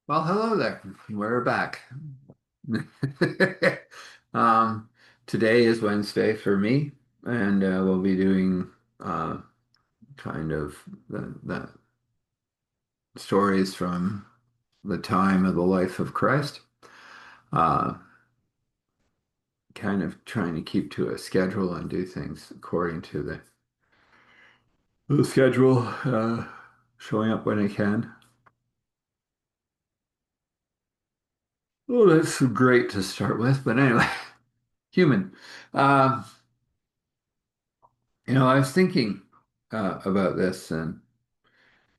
Well, hello there. We're back. Um, Today is Wednesday for me, and we'll be doing uh, kind of the stories from the time of the life of Christ. Uh, kind of trying to keep to a schedule and do things according to the schedule, showing up when I can. Well, that's great to start with, but anyway, human. Um, I was thinking about this and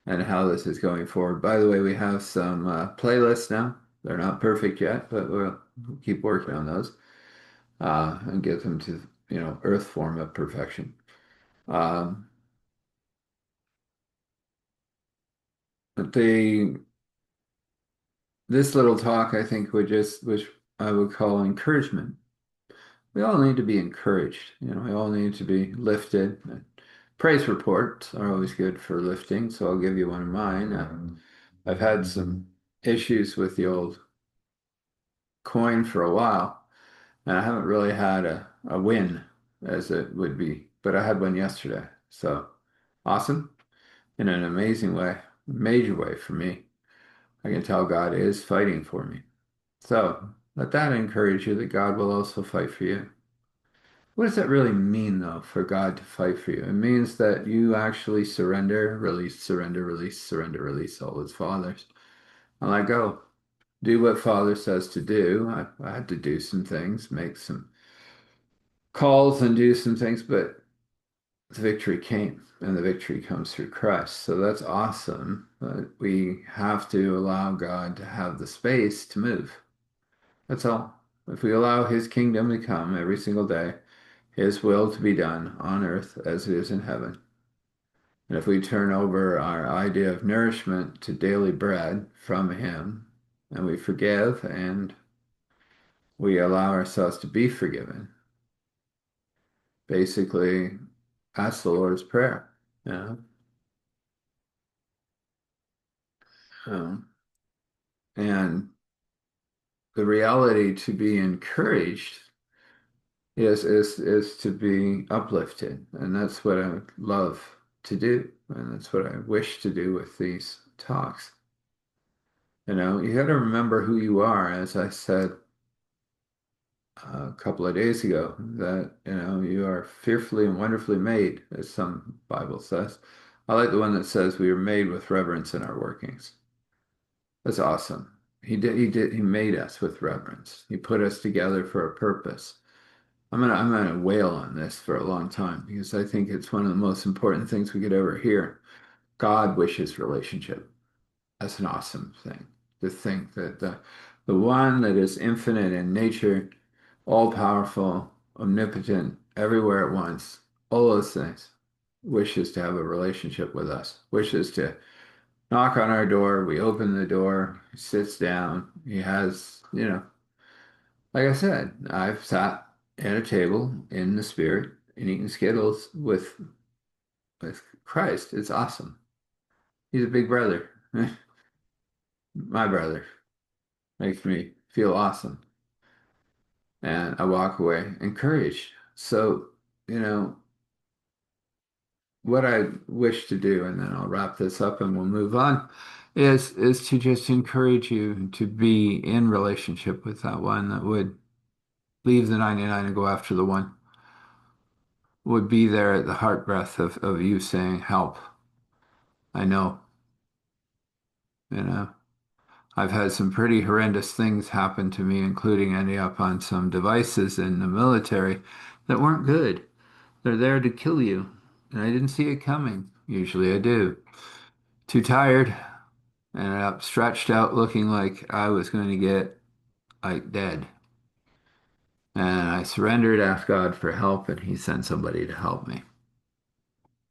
how this is going forward. By the way, we have some playlists now. They're not perfect yet, but we'll keep working on those and get them to, earth form of perfection. Um, but this little talk, I think, which I would call encouragement. We all need to be encouraged. We all need to be lifted. Praise reports are always good for lifting, so I'll give you one of mine. I've had some issues with the old coin for a while, and I haven't really had a win as it would be, but I had one yesterday. So awesome in an amazing way, major way for me. I can tell God is fighting for me. So let that encourage you that God will also fight for you. What does that really mean, though, for God to fight for you? It means that you actually surrender, release, surrender, release all his fathers. And let go. Do what Father says to do. I had to do some things, make some calls and do some things, but the victory came, and the victory comes through Christ. So that's awesome. But we have to allow God to have the space to move. That's all. If we allow his kingdom to come every single day, his will to be done on earth as it is in heaven. And if we turn over our idea of nourishment to daily bread from him, and we forgive and we allow ourselves to be forgiven, basically, that's the Lord's Prayer. You know? Um, and the reality to be encouraged is to be uplifted. And that's what I love to do. And that's what I wish to do with these talks. You got to remember who you are, as I said a couple of days ago, that, you are fearfully and wonderfully made, as some Bible says. I like the one that says we are made with reverence in our workings. That's awesome. He made us with reverence. He put us together for a purpose. I'm gonna wail on this for a long time because I think it's one of the most important things we could ever hear. God wishes relationship. That's an awesome thing to think that the one that is infinite in nature, all powerful, omnipotent, everywhere at once, all those things, wishes to have a relationship with us, wishes to knock on our door, we open the door, he sits down, he has, like I said, I've sat at a table in the spirit and eaten Skittles with Christ. It's awesome. He's a big brother. My brother makes me feel awesome. And I walk away encouraged. So, you know, what I wish to do, and then I'll wrap this up and we'll move on, is to just encourage you to be in relationship with that one that would leave the 99 and go after the one, would be there at the heart breath of you saying, help. I know, you know. I've had some pretty horrendous things happen to me, including ending up on some devices in the military that weren't good. They're there to kill you. And I didn't see it coming. Usually I do. Too tired, and up stretched out looking like I was going to get like dead. And I surrendered, asked God for help, and he sent somebody to help me.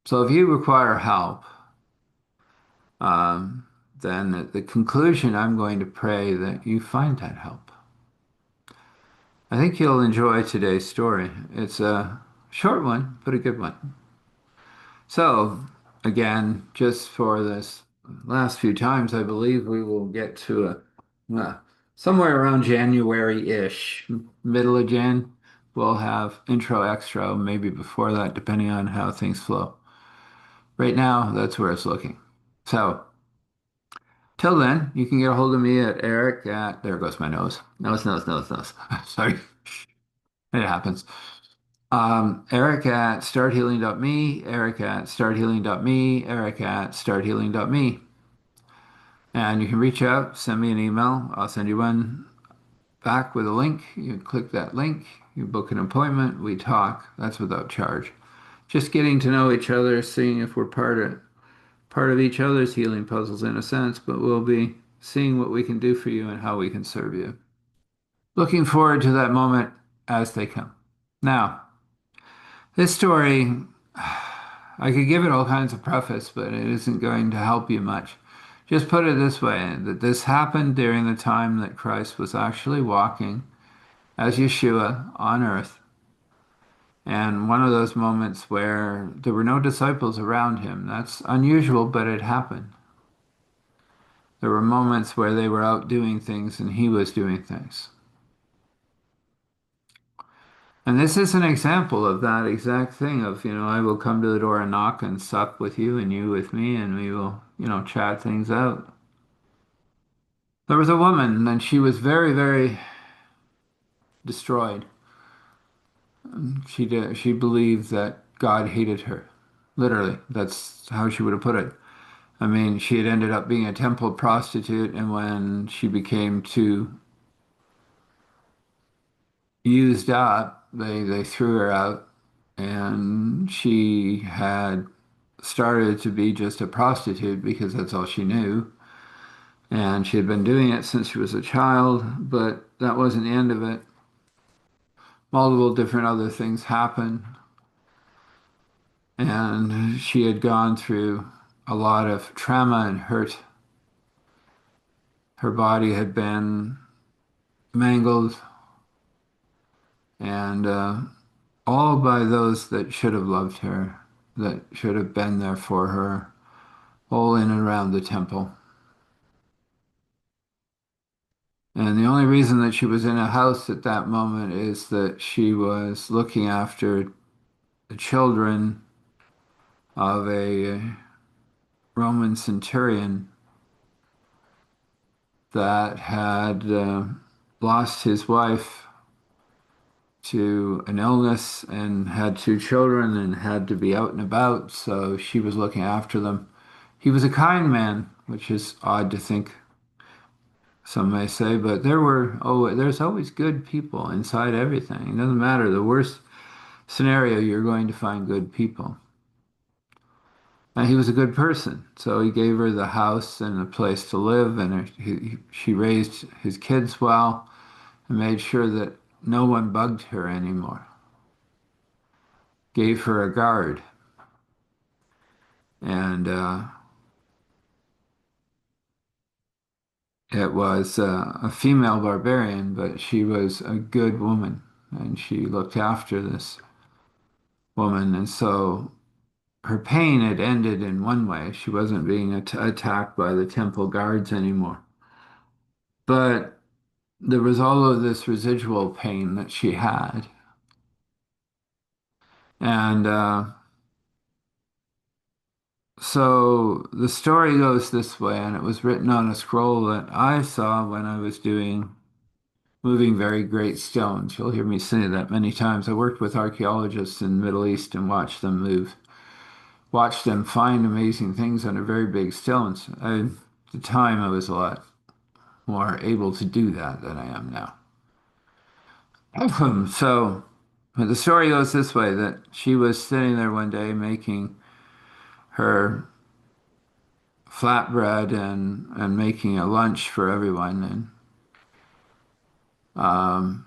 So if you require help, um, then at the conclusion, I'm going to pray that you find that help. I think you'll enjoy today's story. It's a short one, but a good one. So, again, just for this last few times, I believe we will get to Uh, Somewhere around January-ish, middle of Jan, we'll have intro extra, maybe before that, depending on how things flow. Right now, that's where it's looking. So, till then, you can get a hold of me at Eric at, there goes my nose. Nose. Sorry, it happens. Eric at starthealing.me, Eric at starthealing.me, Eric at starthealing.me. And you can reach out, send me an email. I'll send you one back with a link. You click that link, you book an appointment, we talk. That's without charge. Just getting to know each other, seeing if we're part of each other's healing puzzles in a sense, but we'll be seeing what we can do for you and how we can serve you. Looking forward to that moment as they come. Now, this story, I could give it all kinds of preface, but it isn't going to help you much. Just put it this way, that this happened during the time that Christ was actually walking as Yeshua on earth. And one of those moments where there were no disciples around him. That's unusual, but it happened. There were moments where they were out doing things and he was doing things. And this is an example of that exact thing of, I will come to the door and knock and sup with you and you with me and we will, chat things out. There was a woman and she was very, very destroyed. She believed that God hated her. Literally, that's how she would have put it. I mean, she had ended up being a temple prostitute, and when she became too used up, they threw her out, and she had started to be just a prostitute because that's all she knew. And she had been doing it since she was a child, but that wasn't the end of it. Multiple different other things happened, and she had gone through a lot of trauma and hurt. Her body had been mangled and all by those that should have loved her, that should have been there for her, all in and around the temple. And the only reason that she was in a house at that moment is that she was looking after the children of a Roman centurion that had lost his wife to an illness and had two children and had to be out and about, so she was looking after them. He was a kind man, which is odd to think, some may say, but there's always good people inside everything. It doesn't matter. The worst scenario, you're going to find good people. And he was a good person, so he gave her the house and a place to live, and she raised his kids well and made sure that no one bugged her anymore. Gave her a guard, and it was a female barbarian, but she was a good woman, and she looked after this woman, and so her pain had ended in one way. She wasn't being attacked by the temple guards anymore. But there was all of this residual pain that she had. And so the story goes this way, and it was written on a scroll that I saw when I was doing moving very great stones. You'll hear me say that many times. I worked with archaeologists in the Middle East and watched them move, watched them find amazing things under very big stones. At the time, I was a lot more able to do that than I am now. So but the story goes this way, that she was sitting there one day making her flatbread and making a lunch for everyone. And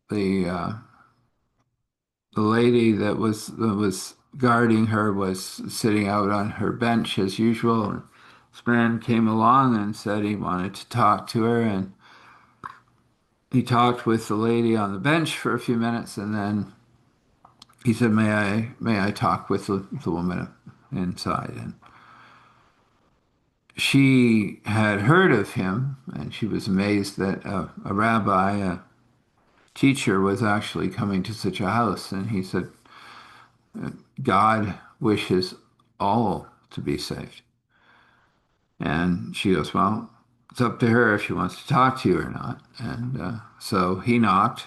the the lady that was guarding her was sitting out on her bench as usual. And this man came along and said he wanted to talk to her, and he talked with the lady on the bench for a few minutes, and then he said, "May I talk with the woman inside?" And she had heard of him, and she was amazed that a rabbi, a teacher, was actually coming to such a house. And he said, God wishes all to be saved. And she goes, well, it's up to her if she wants to talk to you or not. And so he knocked,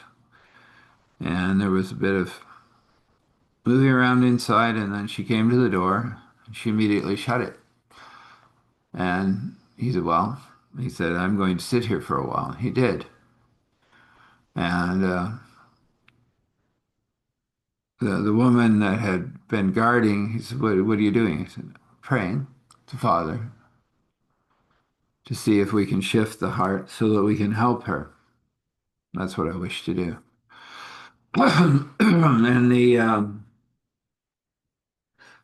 and there was a bit of moving around inside, and then she came to the door, and she immediately shut it. And he said, well, he said, I'm going to sit here for a while. He did. And the woman that had been guarding, he said, what are you doing? He said, praying to Father to see if we can shift the heart so that we can help her. That's what I wish to do. And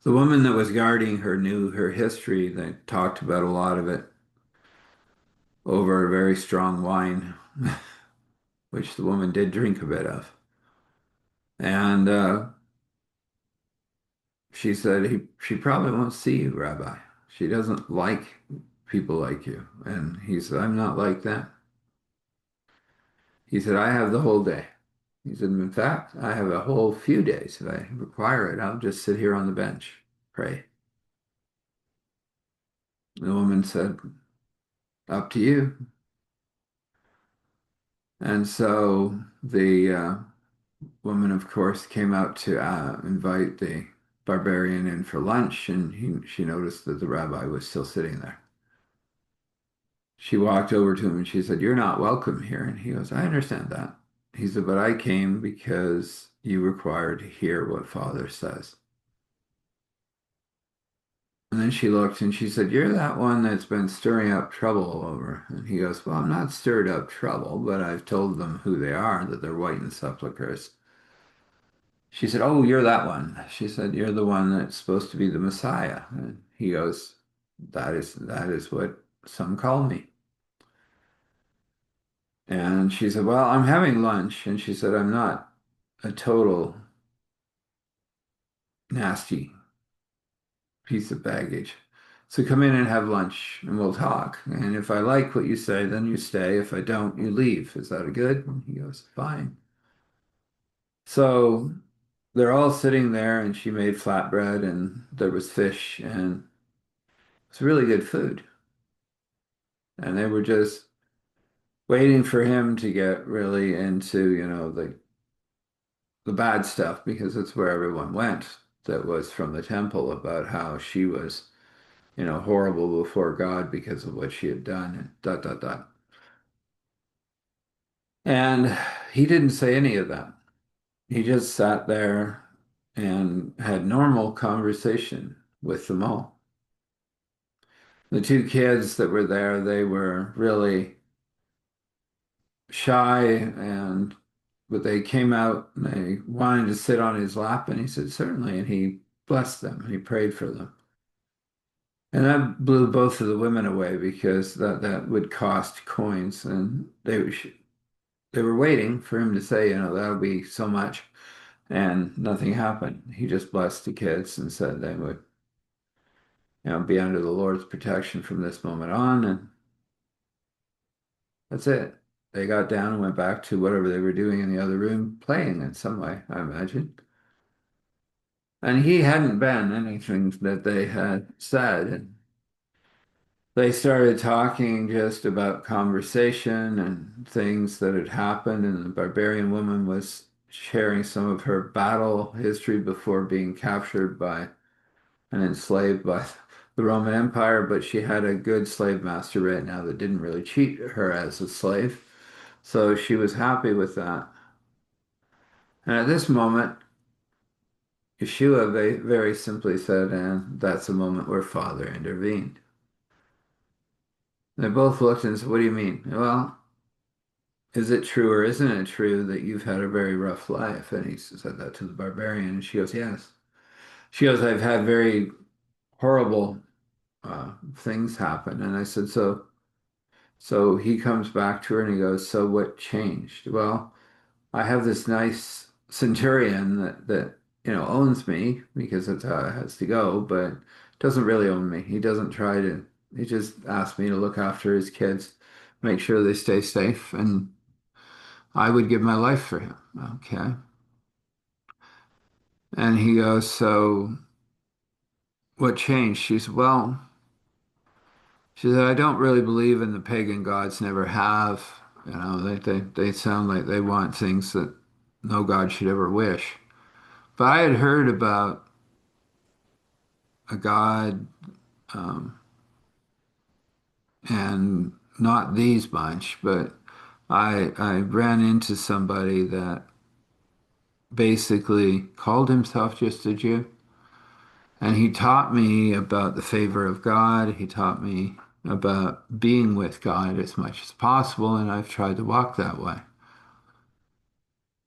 the woman that was guarding her knew her history. They talked about a lot of it over a very strong wine, which the woman did drink a bit of. And she said, she probably won't see you, Rabbi. She doesn't like people like you. And he said, I'm not like that. He said, I have the whole day. He said, in fact, I have a whole few days. If I require it, I'll just sit here on the bench, pray. The woman said, up to you. And so the woman, of course, came out to invite the barbarian in for lunch, and she noticed that the rabbi was still sitting there. She walked over to him and she said, you're not welcome here. And he goes, I understand that. He said, but I came because you require to hear what Father says. And then she looked and she said, you're that one that's been stirring up trouble all over. And he goes, well, I'm not stirred up trouble, but I've told them who they are, that they're white and sepulchres. She said, oh, you're that one. She said, you're the one that's supposed to be the Messiah. And he goes, that is what some call me. And she said, well, I'm having lunch. And she said, I'm not a total nasty piece of baggage. So come in and have lunch and we'll talk. And if I like what you say, then you stay. If I don't, you leave. Is that good? And he goes, fine. So they're all sitting there and she made flatbread and there was fish and it's really good food. And they were just waiting for him to get really into, the bad stuff because it's where everyone went that was from the temple about how she was, horrible before God because of what she had done and dot dot dot. And he didn't say any of that. He just sat there and had normal conversation with them all. The two kids that were there, they were really shy and but they came out and they wanted to sit on his lap and he said certainly and he blessed them and he prayed for them. And that blew both of the women away because that would cost coins and they were waiting for him to say, that'll be so much and nothing happened. He just blessed the kids and said they would, be under the Lord's protection from this moment on and that's it. They got down and went back to whatever they were doing in the other room, playing in some way, I imagine. And he hadn't been anything that they had said. And they started talking just about conversation and things that had happened. And the barbarian woman was sharing some of her battle history before being captured by and enslaved by the Roman Empire. But she had a good slave master right now that didn't really treat her as a slave. So she was happy with that. And at this moment, Yeshua very simply said, and that's a moment where Father intervened. They both looked and said, what do you mean? Well, is it true or isn't it true that you've had a very rough life? And he said that to the barbarian. And she goes, yes. She goes, I've had very horrible things happen. And I said, so he comes back to her and he goes, so what changed? Well, I have this nice centurion that owns me because that's how it has to go, but doesn't really own me. He doesn't try to He just asked me to look after his kids, make sure they stay safe, and I would give my life for him. Okay. And he goes, so what changed? She said, well, she said, I don't really believe in the pagan gods, never have. You know, they sound like they want things that no God should ever wish. But I had heard about a God, um, and not these bunch, but I ran into somebody that basically called himself just a Jew. And he taught me about the favor of God. He taught me about being with God as much as possible, and I've tried to walk that way.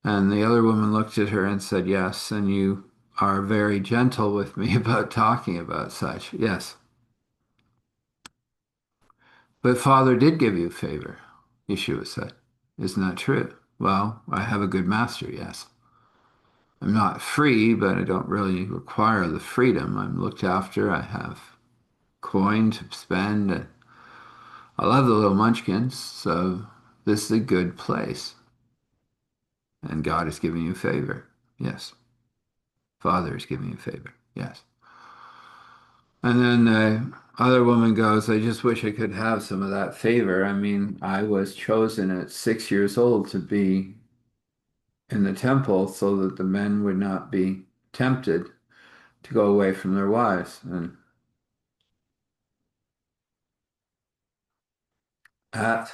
And the other woman looked at her and said, yes, and you are very gentle with me about talking about such. Yes. But Father did give you favor, Yeshua said. Isn't that true? Well, I have a good master, yes. I'm not free, but I don't really require the freedom. I'm looked after. I have coin to spend. I love the little munchkins, so this is a good place. And God is giving you favor. Yes. Father is giving you favor. Yes. And then the other woman goes, I just wish I could have some of that favor. I mean, I was chosen at 6 years old to be in the temple so that the men would not be tempted to go away from their wives. And at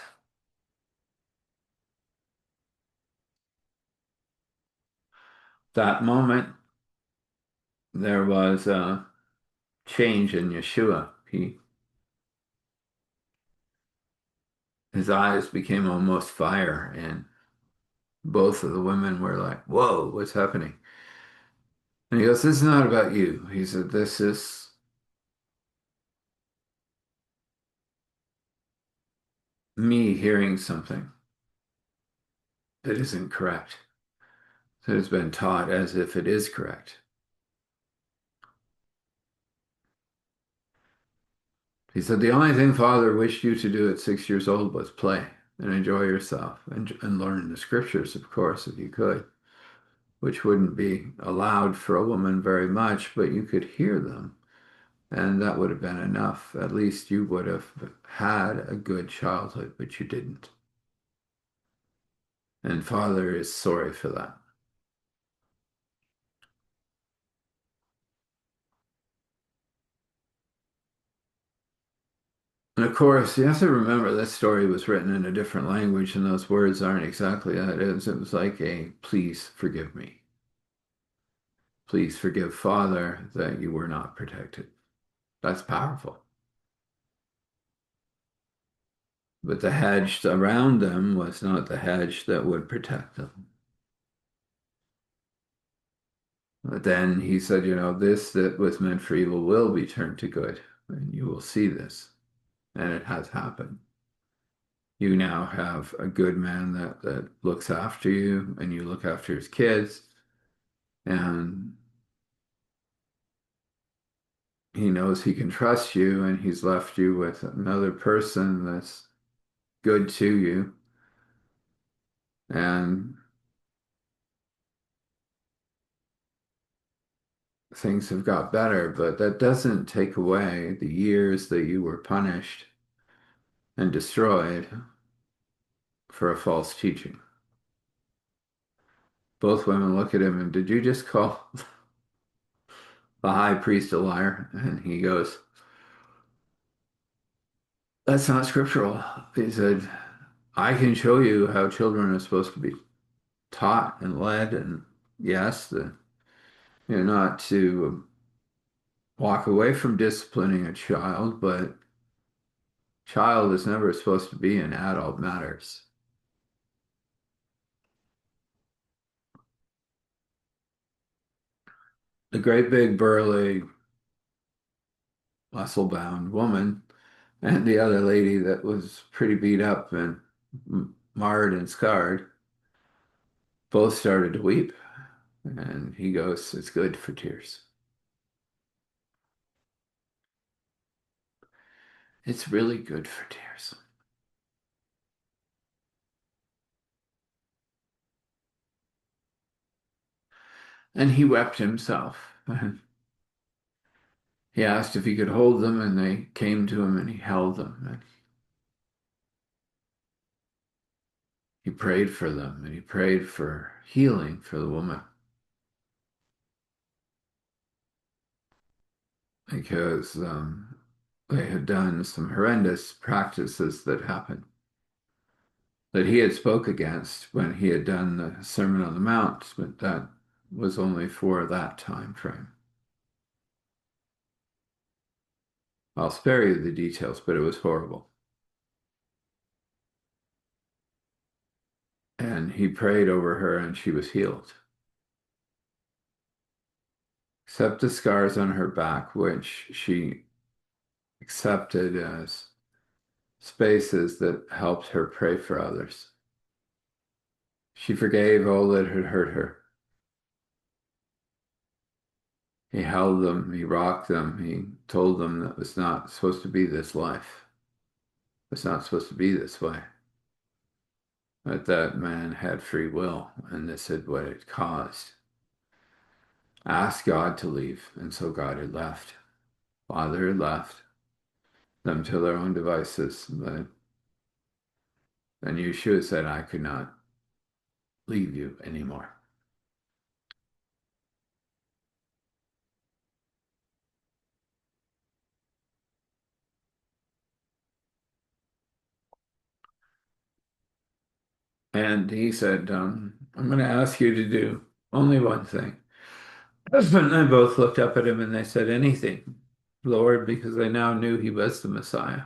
that moment, there was a change in Yeshua. His eyes became almost fire, and both of the women were like, whoa, what's happening? And he goes, this is not about you. He said, this is me hearing something that isn't correct, that has been taught as if it is correct. He said, the only thing Father wished you to do at 6 years old was play and enjoy yourself and learn the scriptures, of course, if you could, which wouldn't be allowed for a woman very much, but you could hear them. And that would have been enough. At least you would have had a good childhood, but you didn't. And Father is sorry for that. And of course, you have to remember that story was written in a different language, and those words aren't exactly that. It was like a please forgive me. Please forgive Father that you were not protected. That's powerful. But the hedge around them was not the hedge that would protect them. But then he said, you know, this that was meant for evil will be turned to good, and you will see this. And it has happened. You now have a good man that looks after you, and you look after his kids, and he knows he can trust you, and he's left you with another person that's good to you. And things have got better, but that doesn't take away the years that you were punished and destroyed for a false teaching. Both women look at him and, did you just call the high priest a liar? And he goes, that's not scriptural. He said, I can show you how children are supposed to be taught and led. And yes, not to walk away from disciplining a child, but child is never supposed to be in adult matters. The great big burly muscle-bound woman and the other lady that was pretty beat up and marred and scarred both started to weep. And he goes, it's good for tears. It's really good for tears. And he wept himself. And he asked if he could hold them, and they came to him, and he held them. And he prayed for them, and he prayed for healing for the woman because they had done some horrendous practices that happened that he had spoke against when he had done the Sermon on the Mount, but that was only for that time frame. I'll spare you the details, but it was horrible. And he prayed over her, and she was healed, except the scars on her back, which she accepted as spaces that helped her pray for others. She forgave all that had hurt her. He held them, he rocked them, he told them that it was not supposed to be this life. It's not supposed to be this way. That that man had free will, and this is what it caused. Asked God to leave, and so God had left. Father had left them to their own devices. But then Yeshua said, I could not leave you anymore. And he said, I'm going to ask you to do only one thing. Husband and I both looked up at him and they said, anything, Lord, because they now knew he was the Messiah.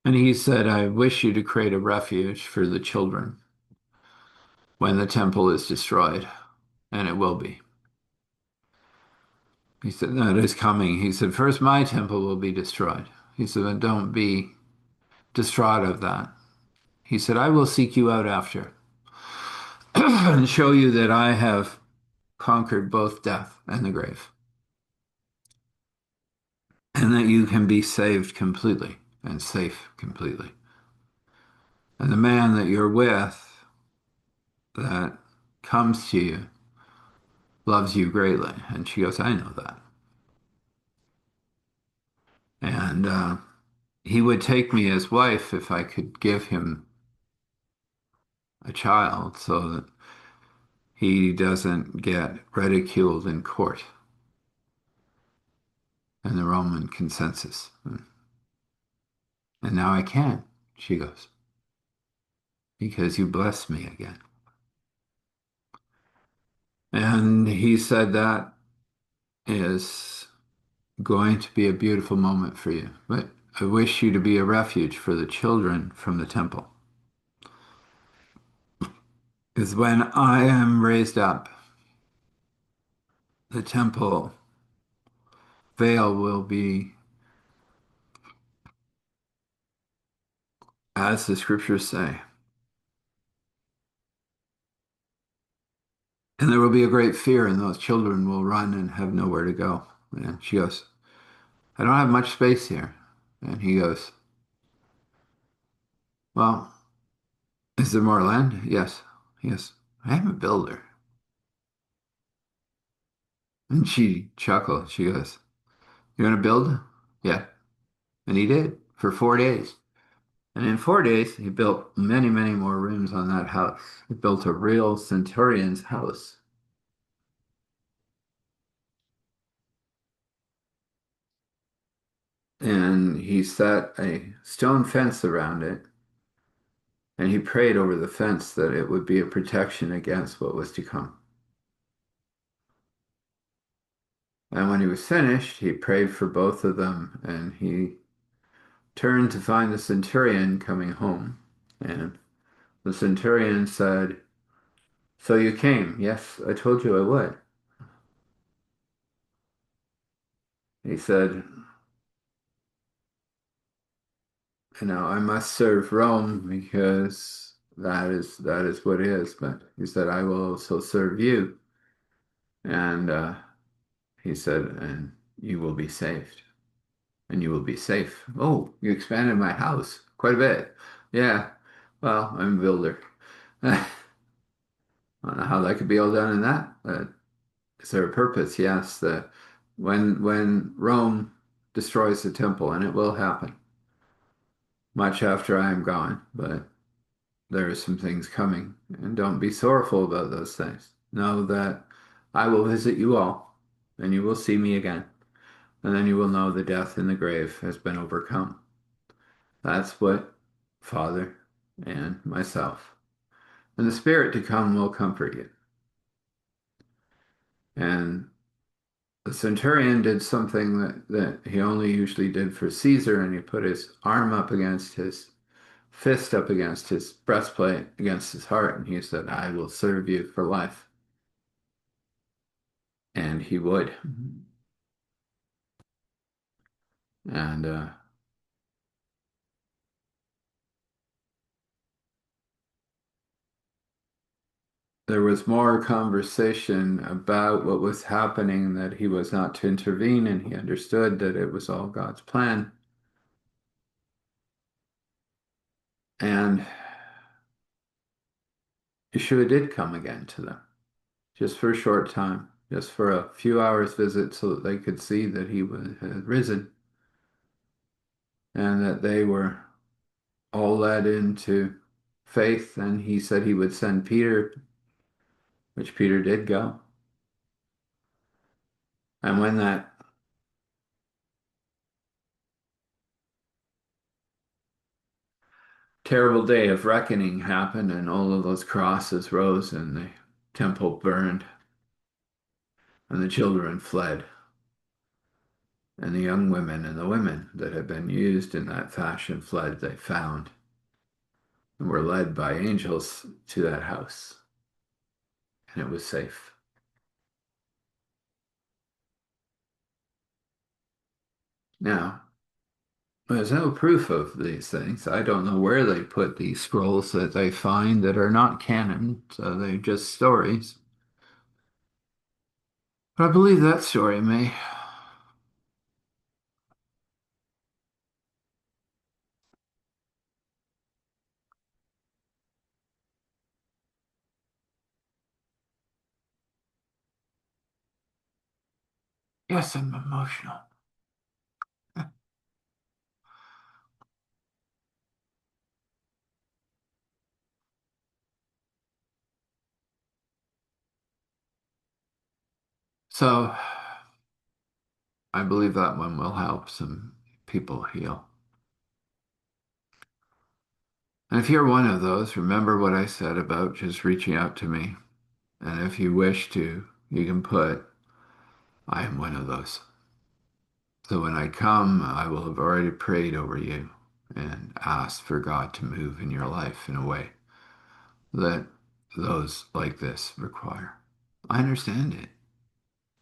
And he said, I wish you to create a refuge for the children when the temple is destroyed, and it will be. He said, that is coming. He said, first my temple will be destroyed. He said, but don't be distraught of that. He said, I will seek you out after and show you that I have conquered both death and the grave, and that you can be saved completely and safe completely. And the man that you're with that comes to you loves you greatly. And she goes, I know that. And he would take me as wife if I could give him a child so that he doesn't get ridiculed in court in the Roman consensus. And now I can, she goes, because you blessed me again. And he said that is going to be a beautiful moment for you, but I wish you to be a refuge for the children from the temple. Because when I am raised up, the temple veil will be, as the scriptures say, and there will be a great fear, and those children will run and have nowhere to go. And she goes, I don't have much space here. And he goes, well, is there more land? Yes. Yes. I am a builder. And she chuckled. She goes, you're going to build? Yeah. And he did for 4 days. And in 4 days, he built many, many more rooms on that house. He built a real centurion's house. And he set a stone fence around it. And he prayed over the fence that it would be a protection against what was to come. And when he was finished, he prayed for both of them. And he turned to find the centurion coming home. And the centurion said, so you came? Yes, I told you I would. He said, I must serve Rome because that is what it is. But he said, I will also serve you. And he said, and you will be saved. and you will be safe. Oh, you expanded my house quite a bit. Yeah. Well, I'm a builder. I don't know how that could be all done in that, but is there a purpose? Yes. The when Rome destroys the temple, and it will happen much after I am gone, but there are some things coming, and don't be sorrowful about those things. Know that I will visit you all, and you will see me again, and then you will know the death in the grave has been overcome. That's what Father and myself and the Spirit to come will comfort you. And the centurion did something that he only usually did for Caesar, and he put his arm up against his fist up against his breastplate, against his heart, and he said, I will serve you for life. And he would. And there was more conversation about what was happening, that he was not to intervene, and he understood that it was all God's plan. And Yeshua did come again to them, just for a short time, just for a few hours visit, so that they could see that had risen, and that they were all led into faith. And he said he would send Peter, which Peter did go. And when that terrible day of reckoning happened, and all of those crosses rose, and the temple burned, and the children fled, and the young women and the women that had been used in that fashion fled, they found, and were led by angels to that house, and it was safe. Now, there's no proof of these things. I don't know where they put these scrolls that they find that are not canon, so they're just stories. But I believe that story may. Yes, I'm emotional. So I believe that one will help some people heal. And if you're one of those, remember what I said about just reaching out to me. And if you wish to, you can put, I am one of those. So when I come, I will have already prayed over you and asked for God to move in your life in a way that those like this require. I understand it.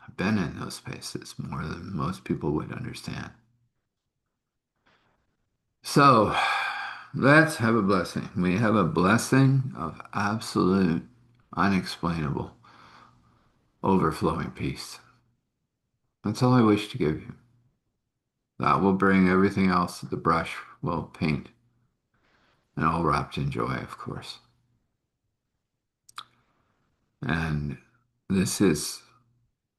I've been in those spaces more than most people would understand. So let's have a blessing. We have a blessing of absolute, unexplainable, overflowing peace. That's all I wish to give you. That will bring everything else that the brush will paint, and all wrapped in joy, of course. And this is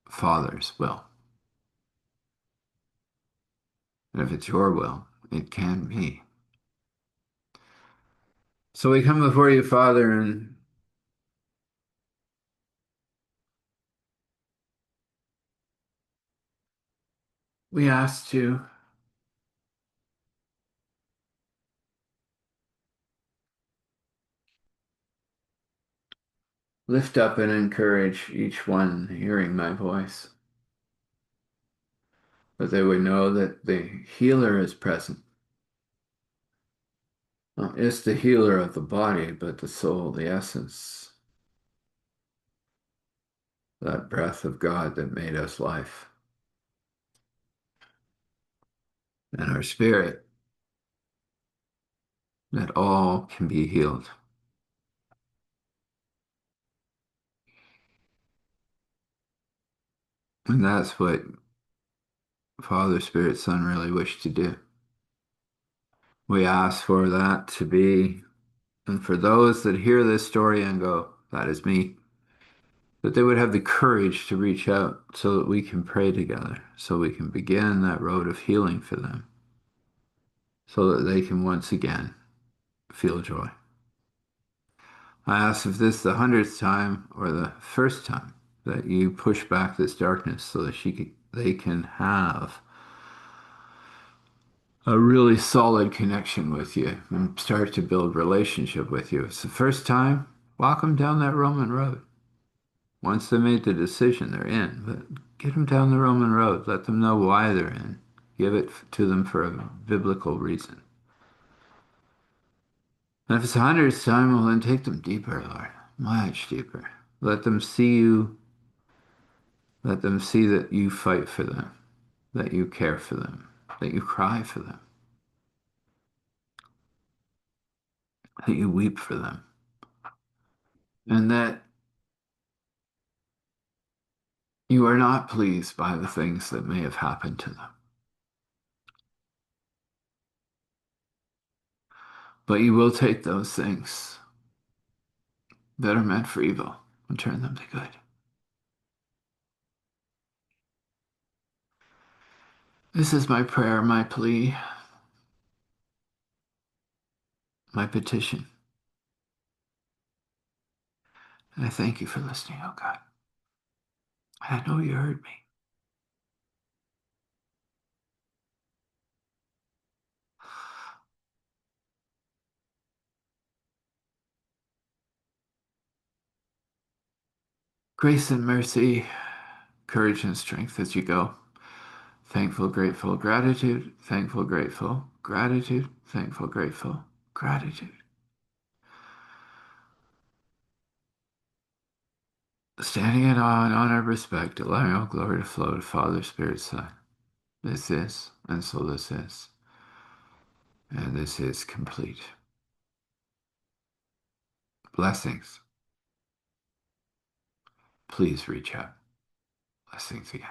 Father's will. And if it's your will, it can be. So we come before you, Father, and we ask you lift up and encourage each one hearing my voice, that they would know that the healer is present. Not just the healer of the body, but the soul, the essence, that breath of God that made us life, and our spirit, that all can be healed. And that's what Father, Spirit, Son really wish to do. We ask for that to be, and for those that hear this story and go, that is me, that they would have the courage to reach out so that we can pray together, so we can begin that road of healing for them, so that they can once again feel joy. I ask if this is the 100th time or the first time that you push back this darkness so that they can have a really solid connection with you and start to build relationship with you. If it's the first time, walk them down that Roman road. Once they made the decision, they're in. But get them down the Roman road. Let them know why they're in. Give it to them for a biblical reason. And if it's the 100th time, well, then take them deeper, Lord. Much deeper. Let them see you. Let them see that you fight for them, that you care for them, that you cry for them, that you weep for them, and that you are not pleased by the things that may have happened to them. But you will take those things that are meant for evil and turn them to good. This is my prayer, my plea, my petition. And I thank you for listening, oh God. I know you heard me. Grace and mercy, courage and strength as you go. Thankful, grateful, gratitude. Thankful, grateful, gratitude. Thankful, grateful, gratitude. Standing in awe and honor, respect, allowing all glory to flow to Father, Spirit, Son. This is, and so this is, and this is complete. Blessings. Please reach out. Blessings again.